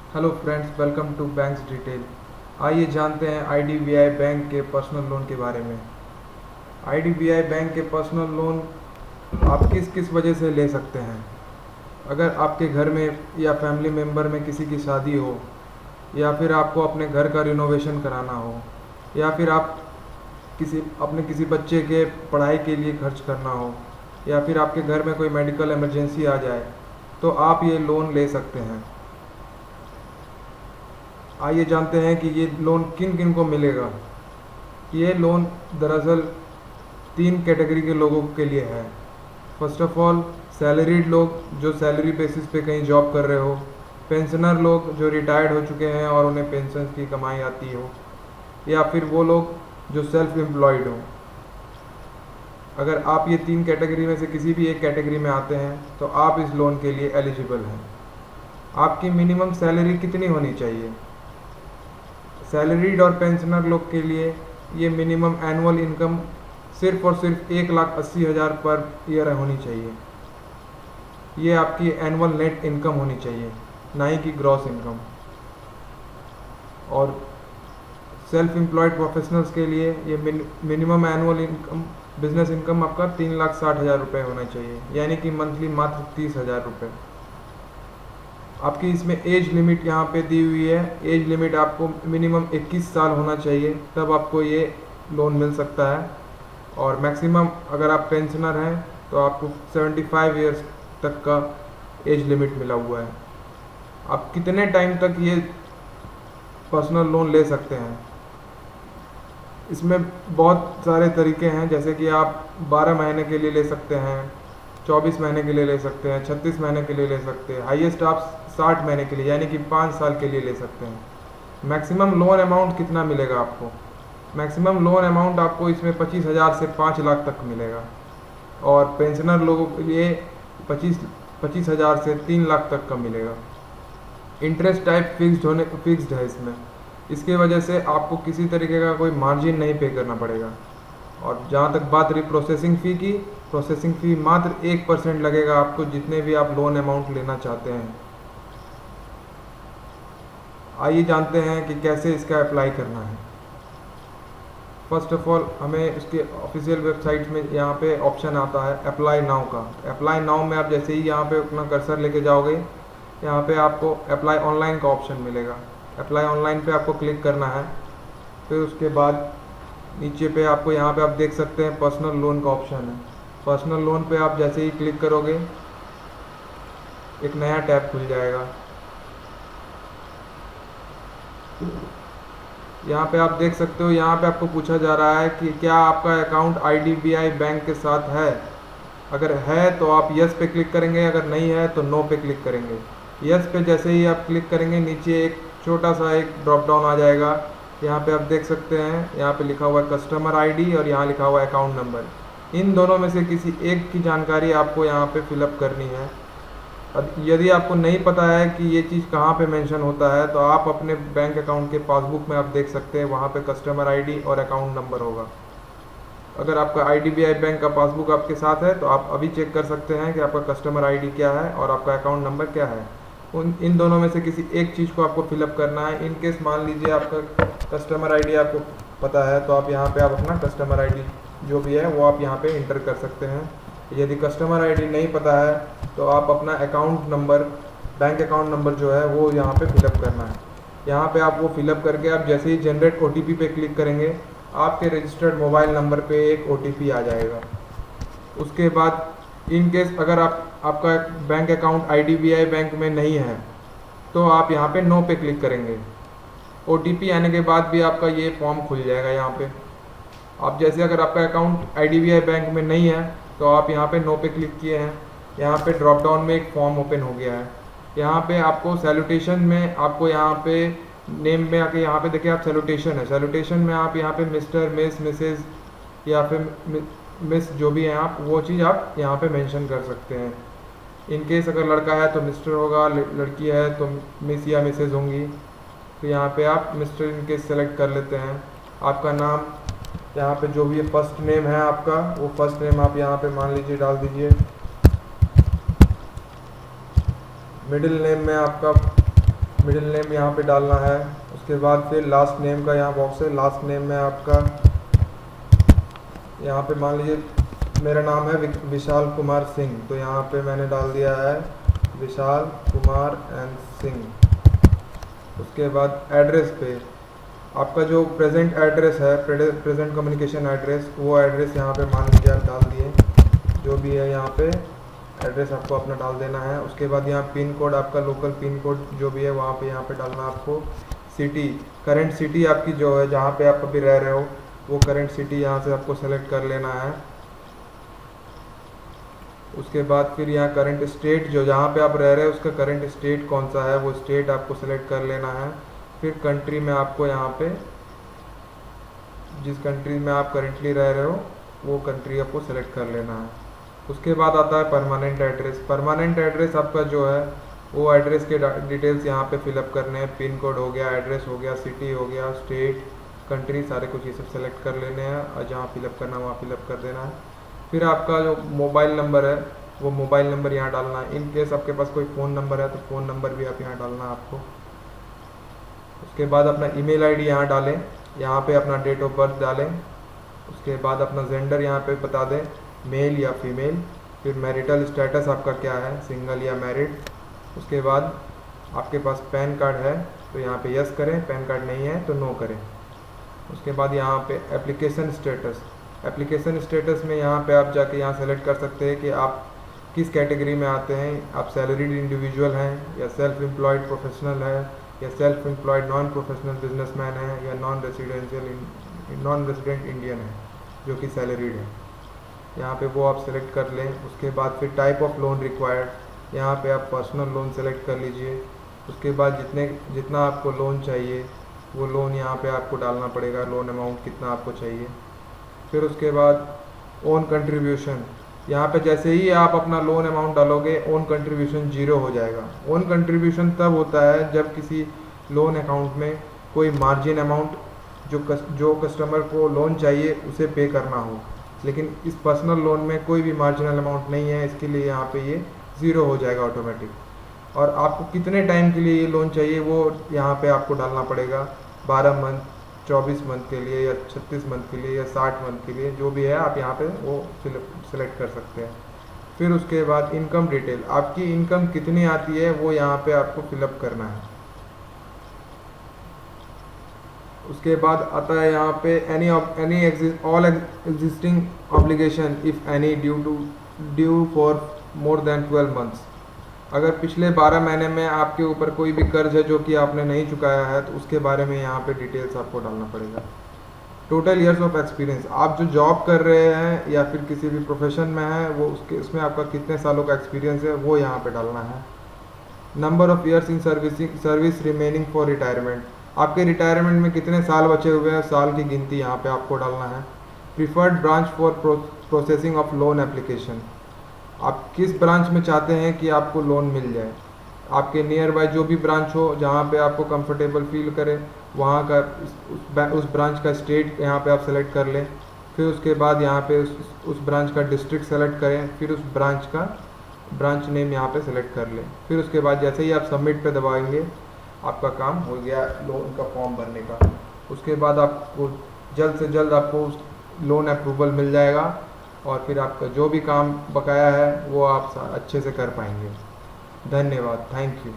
Hello friends, welcome to banks detail. आइए जानते हैं आईडीबीआई बैंक के पर्सनल लोन के बारे में। आईडीबीआई बैंक के पर्सनल लोन आप किस किस वजह से ले सकते हैं। अगर आपके घर में या फैमिली मेम्बर में किसी की शादी हो, या फिर आपको अपने घर का रिनोवेशन कराना हो, या फिर आप किसी बच्चे के पढ़ाई के लिए खर्च करना हो, या फिर आपके घर में कोई मेडिकल इमरजेंसी आ जाए, तो आप ये लोन ले सकते हैं। आइए जानते हैं कि ये लोन किन किन को मिलेगा। ये लोन दरअसल 3 कैटेगरी के लोगों के लिए है। फर्स्ट ऑफ ऑल, सैलरीड लोग जो सैलरी बेसिस पे कहीं जॉब कर रहे हो, पेंशनर लोग जो रिटायर्ड हो चुके हैं और उन्हें पेंशन की कमाई आती हो, या फिर वो लोग जो सेल्फ एम्प्लॉयड हो। अगर आप ये 3 कैटेगरी में से किसी भी एक कैटेगरी में आते हैं तो आप इस लोन के लिए एलिजिबल हैं। आपकी मिनिमम सैलरी कितनी होनी चाहिए? सैलरीड और पेंशनर लोग के लिए ये मिनिमम एनुअल इनकम सिर्फ और सिर्फ 1,80,000 पर ईयर होनी चाहिए। ये आपकी एनुअल नेट इनकम होनी चाहिए, ना ही कि ग्रॉस इनकम। और सेल्फ एम्प्लॉयड प्रोफेशनल्स के लिए ये minimum annual income business income आपका 3,60,000 रुपये होना चाहिए, यानी कि मंथली मात्र 30,000 रुपये। आपकी इसमें एज लिमिट यहाँ पे दी हुई है। एज लिमिट आपको मिनिमम 21 साल होना चाहिए, तब आपको ये लोन मिल सकता है। और मैक्सिमम अगर आप पेंशनर हैं तो आपको 75 ईयर्स तक का एज लिमिट मिला हुआ है। आप कितने टाइम तक ये पर्सनल लोन ले सकते हैं? इसमें बहुत सारे तरीके हैं, जैसे कि आप 12 महीने के लिए ले सकते हैं, 24 महीने के लिए ले सकते हैं, 36 महीने के लिए ले सकते हैं, हाईएस्ट आप 60 महीने के लिए यानी कि 5 साल के लिए ले सकते हैं। मैक्सिमम लोन अमाउंट कितना मिलेगा आपको? मैक्सिमम लोन अमाउंट आपको इसमें 25,000 से 5 लाख तक मिलेगा। और पेंशनर लोगों के लिए 25,000 से 3 लाख तक का मिलेगा। इंटरेस्ट टाइप फिक्स्ड है इसमें। इसके वजह से आपको किसी तरीके का कोई मार्जिन नहीं पे करना पड़ेगा। और जहाँ तक बात रही प्रोसेसिंग फ़ी की, प्रोसेसिंग फ़ी मात्र 1% लगेगा आपको, जितने भी आप लोन अमाउंट लेना चाहते हैं। आइए जानते हैं कि कैसे इसका अप्लाई करना है। फर्स्ट ऑफ ऑल, हमें उसके ऑफिशियल वेबसाइट में यहाँ पे ऑप्शन आता है अप्लाई नाउ का। अप्लाई नाउ में आप जैसे ही यहाँ पे अपना कर्सर लेके जाओगे, यहाँ पे आपको अप्लाई ऑनलाइन का ऑप्शन मिलेगा। अप्लाई ऑनलाइन पे आपको क्लिक करना है। फिर उसके बाद नीचे पे आपको यहाँ पे आप देख सकते हैं पर्सनल लोन का ऑप्शन है। पर्सनल लोन पे आप जैसे ही क्लिक करोगे, एक नया टैब खुल जाएगा। यहाँ पे आप देख सकते हो, यहाँ पे आपको पूछा जा रहा है कि क्या आपका अकाउंट आईडीबीआई बैंक के साथ है। अगर है तो आप यस पे क्लिक करेंगे, अगर नहीं है तो नो पे क्लिक करेंगे। यस पे जैसे ही आप क्लिक करेंगे, नीचे एक छोटा सा एक ड्रॉप डाउन आ जाएगा। यहाँ पे आप देख सकते हैं, यहाँ पे लिखा हुआ है कस्टमर आईडी और यहाँ लिखा हुआ है अकाउंट नंबर। इन दोनों में से किसी एक की जानकारी आपको यहाँ पे फिलअप करनी है। यदि आपको नहीं पता है कि ये चीज़ कहाँ पे मेंशन होता है, तो आप अपने बैंक अकाउंट के पासबुक में आप देख सकते हैं, वहाँ पे कस्टमर आईडी और अकाउंट नंबर होगा। अगर आपका आईडीबीआई बैंक का पासबुक आपके साथ है तो आप अभी चेक कर सकते हैं कि आपका कस्टमर आईडी क्या है और आपका अकाउंट नंबर क्या है। इन दोनों में से किसी एक चीज़ को आपको फिलअप करना है। इन केस मान लीजिए आपका कस्टमर आईडी आपको पता है, तो आप यहाँ पे आप अपना कस्टमर आईडी जो भी है वो आप यहाँ पे इंटर कर सकते हैं। यदि कस्टमर आईडी नहीं पता है तो आप अपना account number, bank account number जो है वो यहाँ पे फिलअप करना है। यहाँ पे आप वो फिलअप करके आप जैसे ही जनरेट ओटीपी पे क्लिक करेंगे, आपके रजिस्टर्ड मोबाइल नंबर पे एक ओटीपी आ जाएगा। उसके बाद इन केस अगर आपका बैंक अकाउंट आईडीबीआई बैंक में नहीं है तो आप यहाँ पे नो पे क्लिक करेंगे। ओटीपी आने के बाद भी आपका ये फॉर्म खुल जाएगा। यहाँ पे आप जैसे अगर आपका अकाउंट आईडीबीआई बैंक में नहीं है तो आप यहाँ पे नो पे क्लिक किए हैं, यहाँ पे ड्रॉप डाउन में एक फॉर्म ओपन हो गया है। यहाँ पे आपको सैल्यूटेशन में आपको यहाँ पे नेम में आके यहाँ पे देखिए आप सैल्यूटेशन है, सैल्यूटेशन में आप यहाँ पे मिस्टर, मिस, मिसेज या फिर मिस जो भी हैं आप, वो चीज़ आप यहाँ पे मेंशन कर सकते हैं। इन केस अगर लड़का है तो मिस्टर होगा, लड़की है तो मिस या मिसेज होंगी। तो यहाँ पे आप मिस्टर इन केस सेलेक्ट कर लेते हैं। आपका नाम यहाँ पे जो भी फर्स्ट नेम है आपका, वो फर्स्ट नेम आप यहाँ पे मान लीजिए डाल दीजिए। मिडिल नेम में आपका मिडिल नेम यहाँ पे डालना है। उसके बाद फिर लास्ट नेम का यहाँ बॉक्स है, लास्ट नेम में आपका यहाँ पे मान लीजिए मेरा नाम है विशाल कुमार सिंह, तो यहाँ पे मैंने डाल दिया है विशाल कुमार एंड सिंह। उसके बाद एड्रेस पे आपका जो प्रेजेंट एड्रेस है, प्रेजेंट कम्युनिकेशन एड्रेस, वो एड्रेस यहाँ पे मान लीजिए आप डाल दिए, जो भी है यहाँ पे एड्रेस आपको अपना डाल देना है। उसके बाद यहाँ पिन कोड, आपका लोकल पिन कोड जो भी है वहाँ पे यहाँ पे डालना आपको। सिटी, करंट सिटी आपकी जो है जहाँ पे आप अभी रह रहे हो वो करंट सिटी यहाँ से आपको सेलेक्ट कर लेना है। उसके बाद फिर यहाँ करंट स्टेट, जो जहाँ पे आप रह रहे हो उसका करंट स्टेट कौन सा है वो स्टेट आपको सेलेक्ट कर लेना है। फिर कंट्री में आपको यहाँ पे जिस कंट्री में आप करेंटली रह रहे हो वो कंट्री आपको सेलेक्ट कर लेना है। उसके बाद आता है परमानेंट एड्रेस। परमानेंट एड्रेस आपका जो है वो एड्रेस के डिटेल्स यहाँ पे फिलअप करने हैं। पिन कोड हो गया, एड्रेस हो गया, सिटी हो गया, स्टेट, कंट्री, सारे कुछ ये सब सेलेक्ट कर लेने हैं और जहाँ फिलअप करना है वहाँ फिलअप कर देना है। फिर आपका जो मोबाइल नंबर है वो मोबाइल नंबर यहाँ डालना है। इन केस आपके पास कोई फ़ोन नंबर है तो फ़ोन नंबर भी आप यहाँ डालना है आपको। उसके बाद अपना ईमेल आईडी यहाँ डालें, यहाँ पे अपना डेट ऑफ बर्थ डालें। उसके बाद अपना जेंडर यहाँ पे बता दें, मेल या फीमेल। फिर मैरिटल स्टेटस आपका क्या है, सिंगल या मैरिड। उसके बाद आपके पास पैन कार्ड है तो यहाँ पे यस करें, पैन कार्ड नहीं है तो नो करें। उसके बाद यहाँ पे एप्लीकेशन स्टेटस, एप्लीकेशन स्टेटस में यहाँ पे आप जाके यहाँ सेलेक्ट कर सकते हैं कि आप किस कैटेगरी में आते हैं। आप सैलरीड इंडिविजुअल हैं या सेल्फ एम्प्लॉयड प्रोफेशनल है या self employed non professional businessman है या नॉन रेजिडेंट इंडियन है जो कि सैलरीड है। यहाँ पे वो आप सेलेक्ट कर लें। उसके बाद फिर टाइप ऑफ लोन रिक्वायर्ड, यहाँ पे आप पर्सनल लोन सेलेक्ट कर लीजिए। उसके बाद जितना आपको लोन चाहिए वो लोन यहाँ पे आपको डालना पड़ेगा, लोन अमाउंट कितना आपको चाहिए। फिर उसके बाद ओन कंट्रीब्यूशन, यहाँ पे जैसे ही आप अपना लोन अमाउंट डालोगे ओन कंट्रीब्यूशन 0 हो जाएगा। ओन कंट्रीब्यूशन तब होता है जब किसी लोन अकाउंट में कोई मार्जिन अमाउंट जो कस्टमर को लोन चाहिए उसे पे करना हो, लेकिन इस पर्सनल लोन में कोई भी मार्जिनल अमाउंट नहीं है, इसके लिए यहाँ पे ये 0 हो जाएगा ऑटोमेटिक। और आपको कितने टाइम के लिए ये लोन चाहिए वो यहाँ पे आपको डालना पड़ेगा, 12 मंथ, 24 मंथ के लिए या 36 मंथ के लिए या 60 मंथ के लिए, जो भी है आप यहाँ पे वो सिलेक्ट कर सकते हैं। फिर उसके बाद इनकम डिटेल, आपकी इनकम कितनी आती है वो यहाँ पे आपको फिलअप करना है। उसके बाद आता है यहाँ पे all existing obligation if any due for more than 12 months. अगर पिछले 12 महीने में आपके ऊपर कोई भी कर्ज है जो कि आपने नहीं चुकाया है तो उसके बारे में यहाँ पे डिटेल्स आपको डालना पड़ेगा। टोटल ईयर्स ऑफ एक्सपीरियंस, आप जो जॉब कर रहे हैं या फिर किसी भी प्रोफेशन में है वो उसमें आपका कितने सालों का एक्सपीरियंस है वो यहाँ पे डालना है। Number of years in service remaining for retirement, आपके रिटायरमेंट में कितने साल बचे हुए हैं साल की गिनती यहाँ पे आपको डालना है। Preferred branch for processing of loan application, आप किस ब्रांच में चाहते हैं कि आपको लोन मिल जाए। आपके नियर बाय जो भी ब्रांच हो जहाँ पे आपको कंफर्टेबल फील करे वहाँ का उस ब्रांच का स्टेट यहाँ पे आप सेलेक्ट कर लें। फिर उसके बाद यहाँ पे उस ब्रांच का डिस्ट्रिक्ट सेलेक्ट करें, फिर उस ब्रांच नेम यहाँ पे सेलेक्ट कर लें। फिर उसके बाद जैसे ही आप सबमिट पे दबाएंगे आपका काम हो गया लोन का फॉर्म भरने का। उसके बाद आपको जल्द से जल्द आपको लोन अप्रूवल मिल जाएगा और फिर आपका जो भी काम बकाया है वो आप अच्छे से कर पाएंगे। धन्यवाद, थैंक यू।